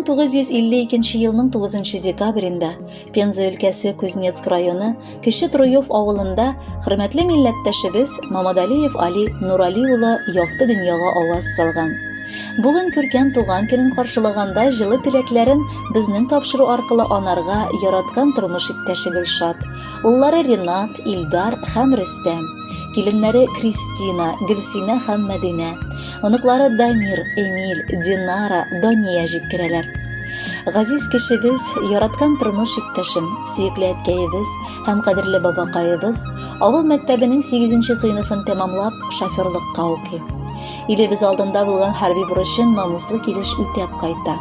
1952 елның 9 декабрендә Пенза өлкәсе Кузнецк районы Кече Труев авылында хөрмәтле милләттәшебез Мамадалиев Али Нурали улы якты дөньяга аваз салган. Бүген күркәм туган көнен каршылаганда җылы теләкләрен безнең тапшыру аркылы анарга яраткан тормыш иптәше Гөлшат, уллары Ринат, Илдар һәм Рөстәм, киленнәре Кристина, Гөлсинә һәм Мәдинә, оныклары Дамир, Эмиль, Динара, Дания җиткерәләр. Газиз кешебез, яраткан тормыш иптәшем, сөекле әткәебез һәм кадерле бабакаебыз авыл мәктәбенең 8нче сыйныфын тәмамлап шоферлыкка укый. Илебез алдында булган хәрби бурычын намуслы килеш үтәп кайта.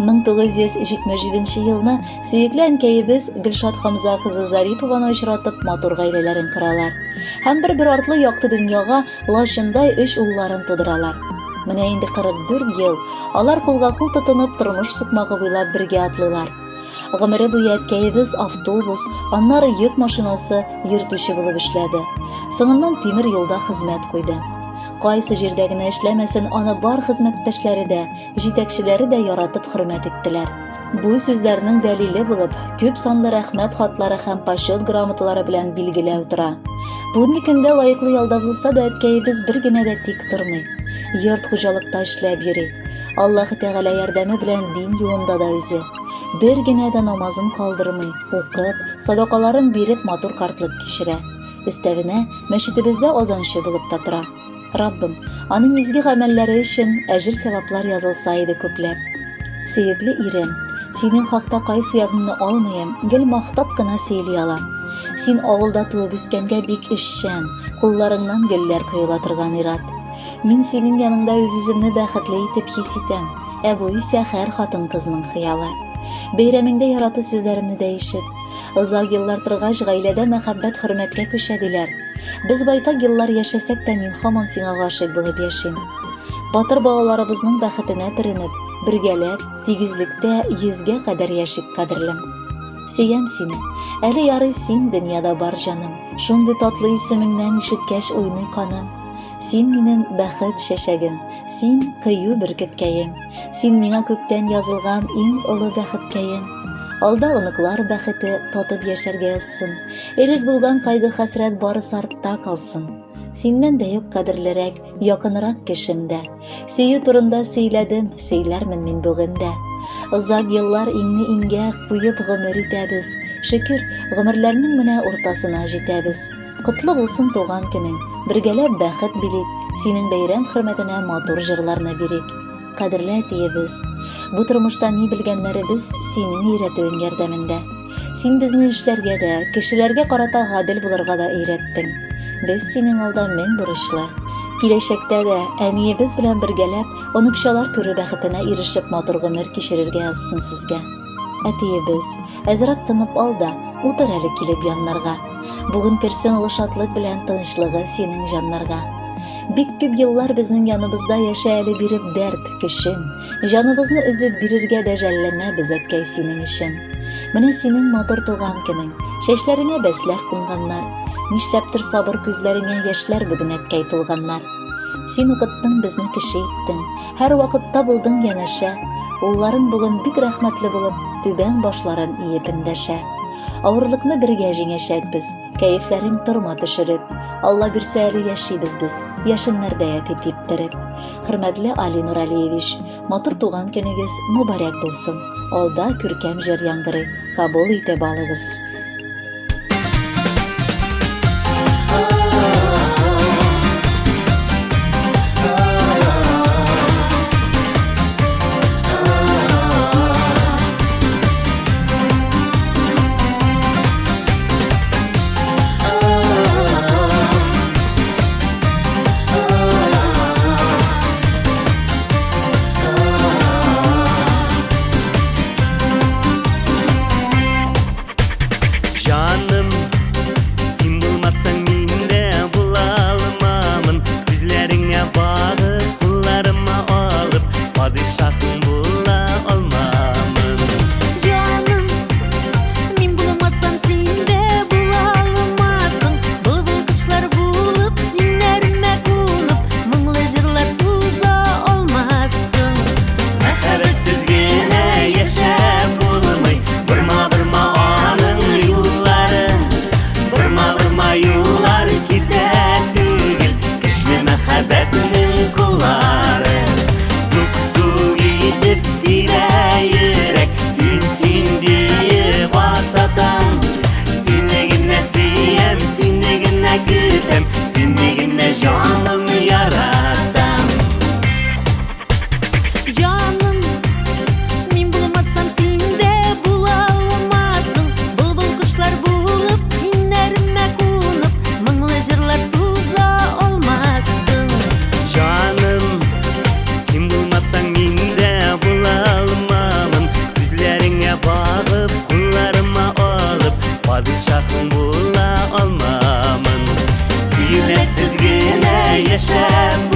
1977 елны сөекле әнкәебез Гөлшат Хамза кызы Зарипованы очратып матур гаиләләрен коралар һәм бер артлы якты дөньяга лачындай 3 улларын тудыралар. Менә инде 44 ел алар кулга-кул тотынып тормыш сукмагы буйлап бергә атлыйлар. Гомере буе әткәебез автобус, аннары йөк машинасы йөртүче булып эшләде. Соңыннан тимер юлда хезмәт куйды. Кайсы җирдә генә эшләмәсен, аны бар хезмәттәшләре дә, җитәкчеләре дә яратып хөрмәт иттеләр. Бу сүзләрнең дәлиле булып, күп санлы рәхмәт хатлары һәм почет грамоталары белән билгеләү тора. Бүгенге көндә лаеклы ялда булса да әткәебез бер генә дә тик тормый. Йорт хуҗалыкта эшләп йөри. Аллаһы Тәгалә ярдәме белән дин юлында да үзе. Бер генә дә намазын калдырмый, укып, садакаларын биреп матур картлык кичерә. Өстәвенә мәчетебездә азанчы булып та тора. Раббым, аның изге гамәлләре өчен әҗр-саваплар язылса иде күпләп. Сөекле ирем, синең хакта кайсы ягыңны алмыйм, гел мактап кына сөйли алам. Син авылда туып үскәнгә бик эшчән, кулларыңнан гөлләр коела торган ират. Мин синең яныңда үз-үземне бәхетле итеп хис итәм, бу исә һәр хатын-кызның хыялы. Бәйрәмеңдә ярату сүзләремне дә ишет. Озак еллар торгач, гаиләдә мәхәббәт хөрмәткә күчә диләр. Без байтак еллар яшәсәк тә мин һаман сиңа гашыйк булып яшим. Батыр балаларыбызның бәхетенә төренеп, бергәләп, тигезлектә 100гә кадәр яшик кадерлем. Сөям сине. Әле ярый син дөньяда бар җаным. Шундый татлы исемеңнән ишеткәч уйный каным. Син минем бәхет шәшәгем, син кыю бөркеткәем. Син миңа күктән язылган иң олы бәхеткәем. Алда оныклар бәхете татып яшәргә язсын. Элек булган кайгы-хәсрәт барысы артта калсын. Синнән дә юк кадерлерәк, якынрак кешемдә. Сөю турында сөйләдем, сөйләрмен мин бүген дә. Озак еллар иңне иңгә куеп гомер итәбез. Шөкер, гомерләрнең менә уртасына җитәбез. Котлы булсын туган көнең, бергәләп бәхет билик, синең бәйрәм хөрмәтенә матур җырларны бирик. Кадерле әтиебез, бу тормышта ни белгәннәребез синең өйрәтүең ярдәмендә. Син безне эшләргә дә, кешеләргә карата гадел булырга да өйрәттең. Без синең алда мен бурычлы. Киләчәктә дә әниебез белән бергәләп, оныкчалар күрү бәхетенә ирешеп матур гомер кичерергә язсын сезгә. Әтиебез, әзрәк тынып ал да, утыр әле килеп яннарга. Бүген керсен олы шатлык белән тынычлыгы синең җаннарга. Бик күп еллар безнең яныбызда яшә әле биреп дәрт, көчен. Җаныбызны өзеп бирергә дә жәлләмә без әткәй синең өчен. Менә синең матур туган көнең, чәчләреңә бәсләр кунганнар. Нишләптер сабыр күзләреңә яшьләр бүген әткәй тулганнар. Син укыттың безне кеше иттең, һәр вакытта булдың янәшә. Улларың бүген бик рәхмәтле булып, түбән башларын иеп эндәшә. Авырлыкны бергә җиңәчәкбез, кәефләрен торма төшереп. Алла бирсә әле яшибез без, яшеннәрдә ятып типтереп. Хөрмәтле Али Нуралиевич, матур туган көнегез мөбарәк булсын. Алда күркәм җыр яңгырый, кабул итеп алыгыз. яшәп